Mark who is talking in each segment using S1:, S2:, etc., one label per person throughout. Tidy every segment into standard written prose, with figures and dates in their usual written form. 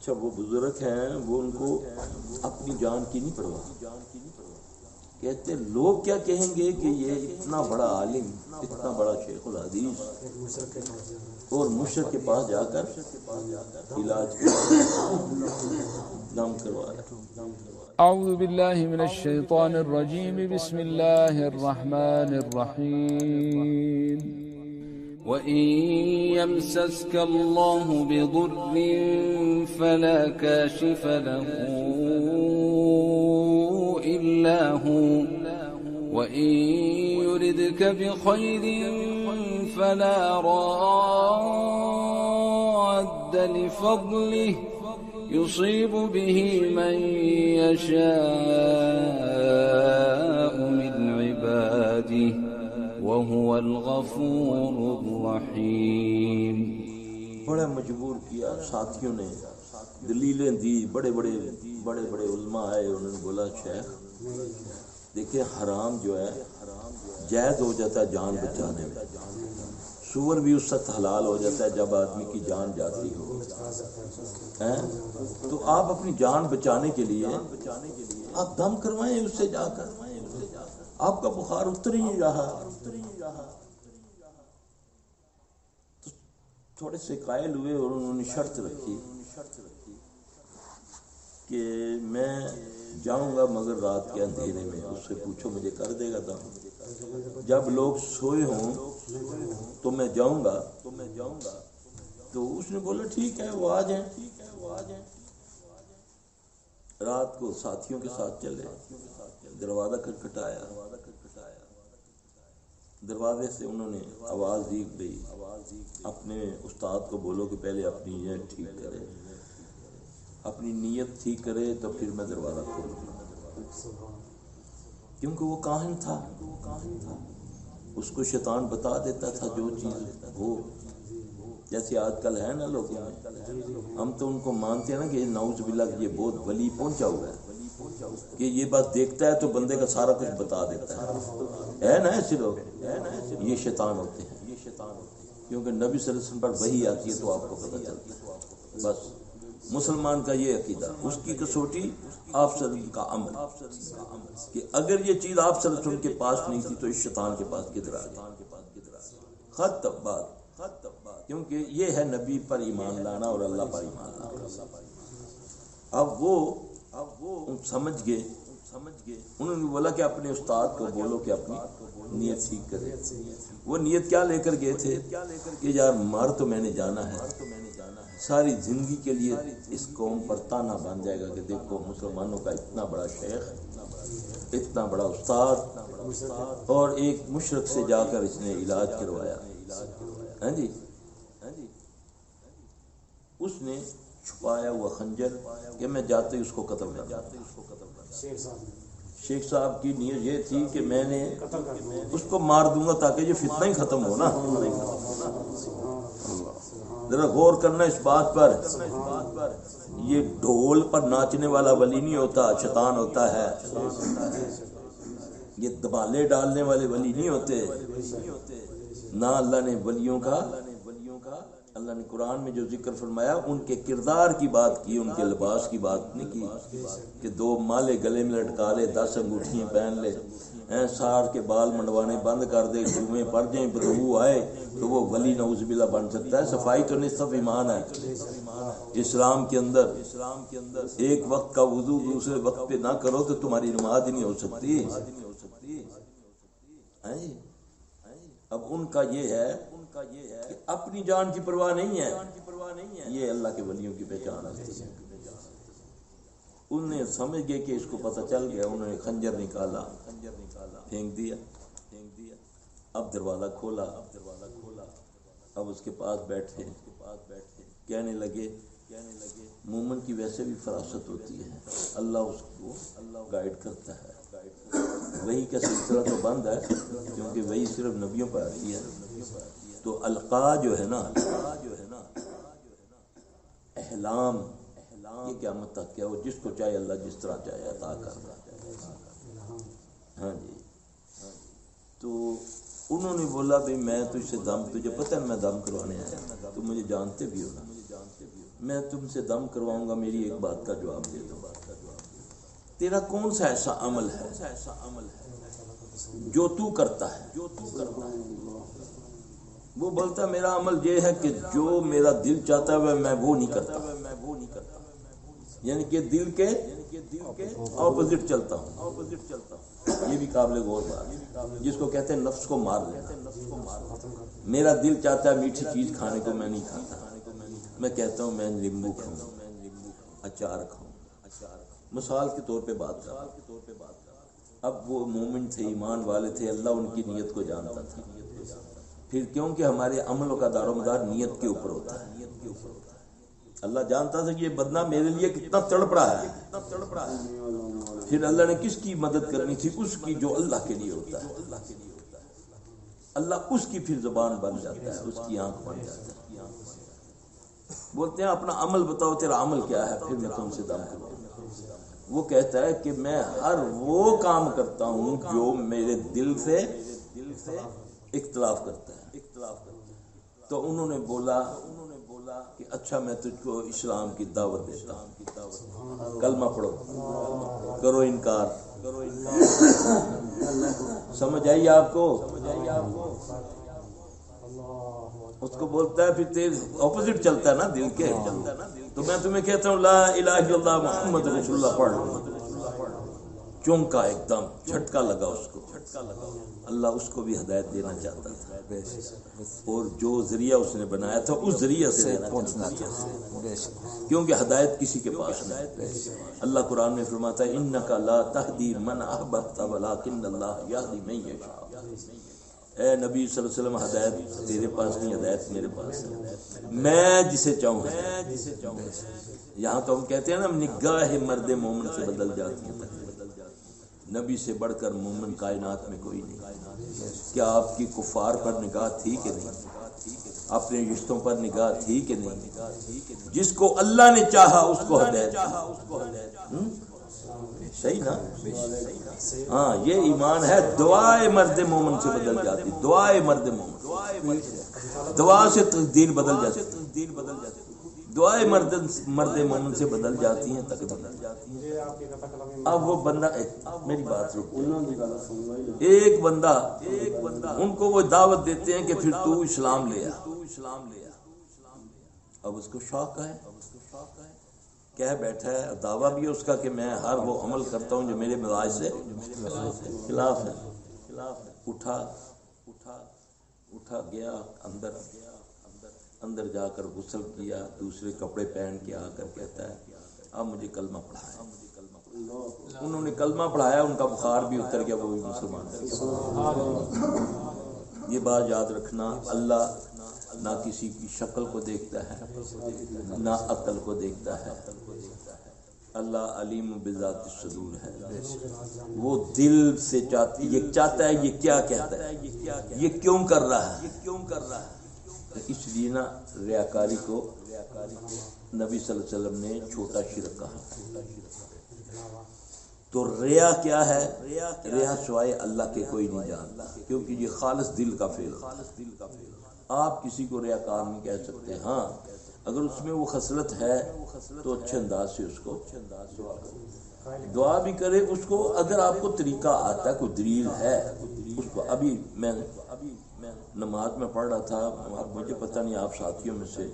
S1: اچھا وہ بزرگ ہیں وہ ان کو اپنی جان کی نہیں پرواہ، کہتے لوگ کیا کہیں گے کہ یہ اتنا بڑا عالم، اتنا بڑا شیخ الحدیث اور مشرک کے پاس جا کر علاج دم کروا رہا ہے۔
S2: اعوذ باللہ من الشیطان الرجیم، بسم اللہ الرحمن الرحیم۔ وَإِن يَمْسَسْكَ اللَّهُ بِضُرٍّ فَلَا كَاشِفَ لَهُ إِلَّا هُوَ وَإِن يُرِدْكَ بِخَيْرٍ فَلَا رَادَّ لِفَضْلِهِ يُصِيبُ بِهِ مَن يَشَاءُ مِنْ عِبَادِهِ وَهُوَ الْغَفُورُ الرَّحِيمُ۔
S1: بڑا مجبور کیا، ساتھیوں نے دلیلیں دی، بڑے بڑے علماء آئے، انہوں نے بولا شیخ دیکھیں حرام جو ہے جائز ہو جاتا ہے جان بچانے میں، سور بھی اس وقت حلال ہو جاتا ہے جب آدمی کی جان جاتی ہو، تو آپ اپنی جان بچانے کے لیے آپ دم کروائیں اس سے جا کر، آپ کا بخار اتر ہی نہیں رہا۔ تو تھوڑے سے قائل ہوئے اور انہوں نے شرط رکھی کہ میں جاؤں گا مگر رات کے اندھیرے میں، اس سے پوچھو مجھے کر دے گا دم، جب لوگ سوئے ہوں تو میں جاؤں گا۔ تو اس نے بولا ٹھیک ہے وہ آ جائیں۔ رات کو ساتھیوں کے ساتھ چلے، دروازہ کھٹکھٹایا، دروازے سے انہوں نے آواز دی گئی اپنے استاد کو بولو کہ پہلے اپنی نیت ٹھیک کرے، اپنی نیت ٹھیک کرے تو پھر میں دروازہ کھولوں گا، کیونکہ وہ کاہن تھا، اس کو شیطان بتا دیتا تھا جو چیز ہو، جیسے آج کل ہے نا لوگوں میں، ہم تو ان کو مانتے ہیں نا کہ نعوذ باللہ یہ بہت ولی پہنچا ہوا ہے کہ یہ بات دیکھتا ہے تو بندے کا سارا کچھ بتا دیتا ہے نا ایسے لوگ، یہ شیطان ہوتے ہیں، کیونکہ نبی صلی اللہ علیہ وسلم پر وحی آتی ہے تو آپ کو پتہ چلتا ہے۔ بس مسلمان کا یہ عقیدہ، اس کی کسوٹی آپ صلی اللہ علیہ وسلم کا عمل، کہ اگر یہ چیز آپ صلی اللہ علیہ وسلم کے پاس نہیں تھی تو اس شیطان کے پاس کدھر آ گئی؟ خط بات، کیونکہ یہ ہے نبی پر ایمان لانا اور اللہ پر ایمان لانا۔ اب وہ سمجھ گئے، انہوں نے بولا کہ اپنے استاد کو بولو کہ اپنی نیت ٹھیک کرے۔ وہ نیت کیا لے کر گئے تھے کہ یار مر تو میں نے جانا ہے، ساری زندگی کے لیے اس قوم پر تانا بن جائے گا کہ دیکھو مسلمانوں کا اتنا بڑا شیخ، اتنا بڑا استاد، اور ایک مشرک سے جا کر اس نے علاج کروایا۔ ہاں جی، اس نے چھپایا ہوا خنجر کہ میں جاتے ہی اس کو قتل کر دوں۔ شیخ صاحب کی نیت یہ تھی کہ میں نے اس کو مار دوں گا تاکہ یہ فتنہ ہی ختم ہو نا۔ ذرا غور کرنا اس بات پر، یہ ڈھول پر ناچنے والا ولی نہیں ہوتا، شیطان ہوتا ہے، یہ دبالے ڈالنے والے ولی نہیں ہوتے۔ نہ اللہ نے ولیوں کا، اللہ نے قرآن میں جو ذکر فرمایا ان کے کردار کی بات کی، ان کے لباس کی بات نہیں کی کہ 2 مالے گلے میں لٹکا لے، 10 انگوٹھیاں پہن لے، سار کے بال منڈوانے بند کر دے، جمعے پڑ جائیں بدبو آئے تو وہ ولی نعوذ باللہ بن سکتا ہے۔ صفائی تو نصف ایمان ہے۔ اسلام کے اندر ایک وقت کا وضو دوسرے وقت پہ نہ کرو تو تمہاری نماز ہی نہیں ہو سکتی۔ اب ان کا یہ ہے کہ اپنی جان کی پرواہ نہیں ہے، یہ اللہ کے ولیوں کی پہچان ہے۔ انہوں نے سمجھ گئے کہ اس کو پتہ چل گیا، انہوں نے خنجر نکالا، پھینک دیا، اب دروازہ کھولا، اب اس کے پاس بیٹھے، کہنے لگے مومن کی ویسے بھی فراست ہوتی ہے، اللہ اس کو گائیڈ کرتا ہے، وہی کا سلسلہ تو بند ہے کیونکہ وہی صرف نبیوں پر آتی ہے، تو القا جو ہے نا احلام، یہ قیامت تک کیا وہ جس کو چاہے اللہ جس طرح چاہے عطا کرتا ہے۔ ہاں جی، تو انہوں نے بولا بھئی میں تجھ سے دم، تجھے پتہ ہے میں دم کروانے آیا، تو مجھے جانتے بھی ہو نا، میں تم سے دم کرواؤں گا، میری ایک بات کا جواب دے دو، تیرا کون سا ایسا عمل ہے جو تو کرتا ہے؟ وہ بولتا میرا عمل یہ ہے کہ جو میرا دل چاہتا ہے میں وہ نہیں کرتا، یعنی کہ دل کے اپوزٹ چلتا ہوں۔ یہ بھی قابل غور بات ہے، جس کو کہتے ہیں نفس کو مار لینا۔ میرا دل چاہتا ہے میٹھی چیز کھانے کو، میں نہیں کھاتا، میں کہتا ہوں میں لیمبو کھاؤں، اچار کھاؤں۔ مثال کے طور پہ بات کر، اب وہ مومن تھے، ایمان والے تھے، اللہ ان کی نیت کو جانتا تھا۔ پھر کیونکہ ہمارے عملوں کا دار و مدار نیت کے اوپر ہوتا ہے، اللہ جانتا تھا کہ یہ بندہ میرے لیے کتنا تڑپ رہا ہے، پھر اللہ نے کس کی مدد کرنی تھی؟ اس کی جو اللہ کے لیے ہوتا ہے۔ اللہ اس کی پھر زبان بن جاتا ہے، اس کی آنکھ بن جاتا ہے۔ بولتے ہیں اپنا عمل بتاؤ، تیرا عمل کیا ہے، پھر میں تم سے دم کروں۔ وہ کہتا ہے کہ میں ہر وہ کام کرتا ہوں جو میرے دل سے اختلاف کرتا ہے۔ تو انہوں نے بولا کہ اچھا میں تجھ کو اسلام کی دعوت دیتا ہوں، کلمہ پڑھو، کرو انکار۔ سمجھ آئی آپ کو؟ اس کو بولتا ہے پھر تیز اپوزٹ چلتا ہے نا دل کے، تو میں تمہیں کہتا ہوں لا الہ الا اللہ محمد رسول اللہ پڑھ لو، چونکا ایک دم جھٹکا لگا اس کو۔ اللہ اس کو بھی ہدایت دینا چاہتا تھا، اور جو ذریعہ اس نے بنایا تھا اس ذریعہ سے پہنچنا چاہتا، کیونکہ ہدایت کسی کے پاس نہیں۔ اللہ قرآن میں فرماتا ہے انک لا تہدی من احببت ولکن اللہ یہدی من یشاء۔ اے نبی صلی اللہ علیہ وسلم، ہدایت تیرے پاس نہیں، ہدایت میرے پاس ہے، میں جسے چاہوں۔ یہاں تو ہم کہتے ہیں نا نگاہ مرد مومن سے بدل جاتی ہے، نبی سے بڑھ کر مومن کائنات میں کوئی نہیں۔ کیا آپ کی کفار پر نگاہ تھی کہ نہیں؟ اپنے رشتوں پر نگاہ تھی کہ نہیں؟ جس کو اللہ نے چاہا اس کو ہدایت، صحیح نا؟ ہاں، یہ ایمان ہے۔ دعائے مرد مومن سے بدل جاتی، دعائے مرد مومن، دعا سے تقدیر بدل جاتی، دعائے مرد مومن سے بدل جاتی ہیں، تقدیر۔ اب وہ بندہ، میری بات رکو، ایک بندہ ان کو وہ دعوت دیتے ہیں کہ پھر تو اسلام لے آ۔ اب اس کو شوق ہے، کہہ بیٹھا ہے، دعویٰ بھی ہے اس کا کہ میں ہر وہ عمل کرتا ہوں جو میرے مزاج سے خلاف ہے۔ اٹھا گیا اندر جا کر غسل کیا، دوسرے کپڑے پہن کے آ کر کہتا ہے اب مجھے کلمہ پڑھایا۔ انہوں نے کلمہ پڑھایا، ان کا بخار بھی اتر گیا، وہ بھی مسلمان ہے۔ یہ بات یاد رکھنا، اللہ نہ کسی کی شکل کو دیکھتا ہے، نہ عقل کو دیکھتا ہے۔ اللہ علیم بذات الصدور ہے، وہ دل سے چاہتا ہے یہ کیا کہتا ہے، یہ کیوں کر رہا ہے۔ اس لیے نا ریاکاری کو نبی صلی اللہ علیہ وسلم نے چھوٹا شرک کہا۔ تو ریا کیا ہے؟ ریا سوائے اللہ کے کوئی نہیں جانتا، کیونکہ یہ خالص دل کا فعل ہے۔ آپ کسی کو ریاکار نہیں کہہ سکتے، ہاں اگر اس میں وہ خصلت ہے تو اچھے انداز سے اس کو دعا بھی کرے۔ اس کو اگر آپ کو طریقہ آتا ہے، کوئی دلیل ہے اس کو۔ ابھی میں نماز میں پڑھ رہا تھا، مجھے پتہ نہیں آپ ساتھیوں میں سے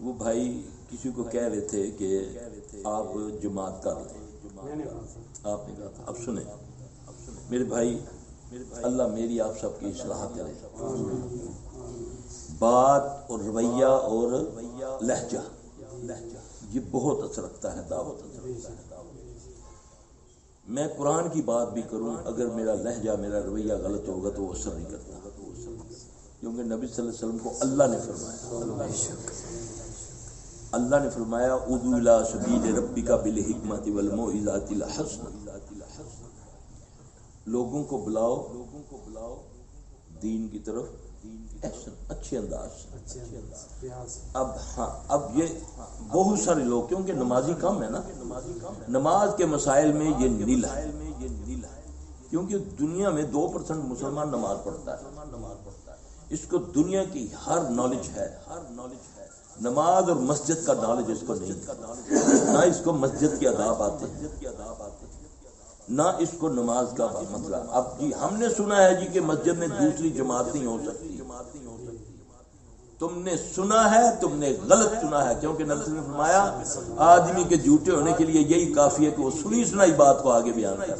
S1: وہ بھائی کسی کو کہہ رہے تھے کہ آپ جماعت کر لیں، آپ نے کہا تھا۔ اب سنیں میرے بھائی، اللہ میری آپ سب کی اصلاح کرے۔ بات اور رویہ اور لہجہ یہ بہت اثر رکھتا ہے، دعوت اثر رکھتا ہے۔ میں قرآن کی بات بھی کروں، اگر میرا لہجہ میرا رویہ غلط ہوگا تو وہ اثر نہیں کرتا، کیونکہ نبی صلی اللہ علیہ وسلم کو اللہ نے فرمایا ادعو الی سبیل ربک بالحکمۃ والموعظۃ الحسنہ، لوگوں کو بلاؤ دین کی طرف احسن، اچھے انداز۔ اب یہ بہت سارے لوگ، کیونکہ نمازی کم ہے نا، نماز کے مسائل میں یہ نیل ہے، کیونکہ دنیا میں 2% مسلمان نماز پڑھتا ہے، اس کو دنیا کی ہر نالج ہے، نماز اور مسجد کا نالج اس کو نہیں، نہ اس کو مسجد کے آداب آتے ہیں، نہ اس کو نماز کا مسئلہ۔ اب جی ہم نے سنا ہے جی کہ مسجد میں دوسری جماعت نہیں ہو سکتی، تم نے سنا ہے، تم نے غلط سنا ہے، کیونکہ نبی صلی اللہ علیہ وسلم نے فرمایا آدمی کے جھوٹے ہونے کے لیے یہی کافی ہے کہ وہ سنی سنائی بات کو آگے بیان کرے۔